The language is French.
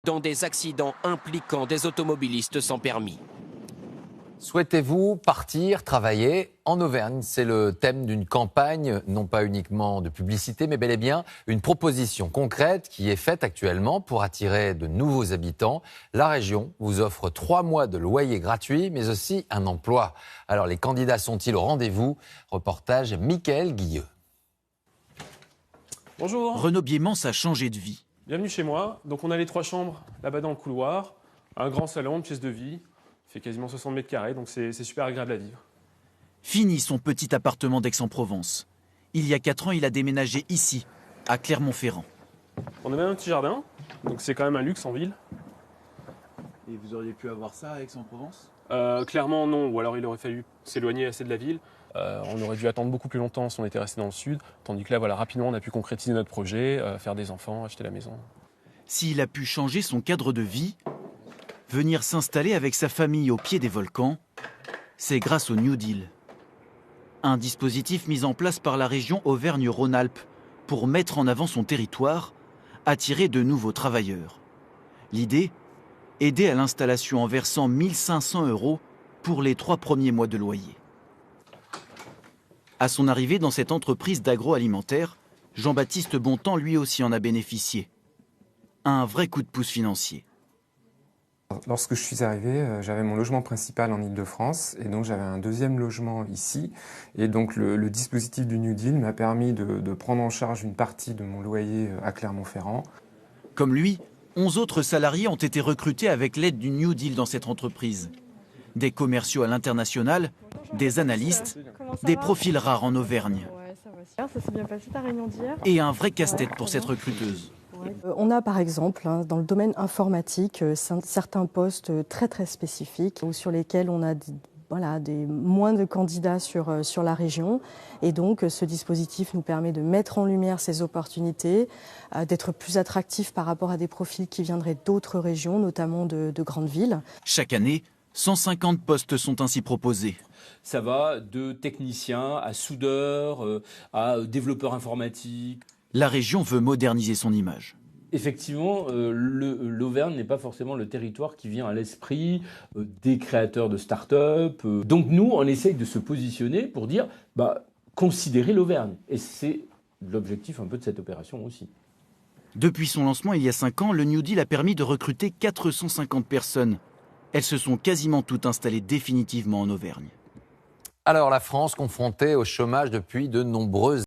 dans des accidents impliquant des automobilistes sans permis. Souhaitez-vous partir travailler en Auvergne? C'est le thème d'une campagne, non pas uniquement de publicité, mais bel et bien une proposition concrète qui est faite actuellement pour attirer de nouveaux habitants. La région vous offre 3 mois de loyer gratuit, mais aussi un emploi. Alors les candidats sont-ils au rendez-vous? Reportage Mickaël Guilleux. Bonjour. Renaud Biemans a changé de vie. Bienvenue chez moi. Donc on a les 3 chambres là-bas dans le couloir, un grand salon, une pièce de vie. Il fait quasiment 60 mètres carrés, donc c'est super agréable à vivre. Fini son petit appartement d'Aix-en-Provence. Il y a 4 ans, il a déménagé ici, à Clermont-Ferrand. On a même un petit jardin, donc c'est quand même un luxe en ville. Et vous auriez pu avoir ça à Aix-en-Provence ? Clairement non, ou alors il aurait fallu s'éloigner assez de la ville. On aurait dû attendre beaucoup plus longtemps si on était resté dans le sud, tandis que là, voilà, rapidement, on a pu concrétiser notre projet, faire des enfants, acheter la maison. S'il a pu changer son cadre de vie, venir s'installer avec sa famille au pied des volcans, c'est grâce au New Deal. Un dispositif mis en place par la région Auvergne-Rhône-Alpes pour mettre en avant son territoire, attirer de nouveaux travailleurs. L'idée, aider à l'installation en versant 1 500 € pour les 3 premiers mois de loyer. À son arrivée dans cette entreprise d'agroalimentaire, Jean-Baptiste Bontemps lui aussi en a bénéficié. Un vrai coup de pouce financier. Lorsque je suis arrivé, j'avais mon logement principal en Île-de-France et donc j'avais un deuxième logement ici. Et donc le dispositif du New Deal m'a permis de prendre en charge une partie de mon loyer à Clermont-Ferrand. Comme lui, 11 autres salariés ont été recrutés avec l'aide du New Deal dans cette entreprise. Des commerciaux à l'international, des analystes, des profils rares en Auvergne. Ouais, ça s'est bien passé ta réunion d'hier. Et un vrai casse-tête pour cette recruteuse. On a par exemple dans le domaine informatique certains postes très très spécifiques sur lesquels on a moins de candidats sur la région. Et donc ce dispositif nous permet de mettre en lumière ces opportunités, d'être plus attractif par rapport à des profils qui viendraient d'autres régions, notamment de grandes villes. Chaque année, 150 postes sont ainsi proposés. Ça va de technicien à soudeur, à développeur informatique. La région veut moderniser son image. Effectivement, l'Auvergne n'est pas forcément le territoire qui vient à l'esprit des créateurs de start-up. Donc nous, on essaye de se positionner pour dire, considérez l'Auvergne. Et c'est l'objectif un peu de cette opération aussi. Depuis son lancement il y a 5 ans, le New Deal a permis de recruter 450 personnes. Elles se sont quasiment toutes installées définitivement en Auvergne. Alors la France confrontée au chômage depuis de nombreuses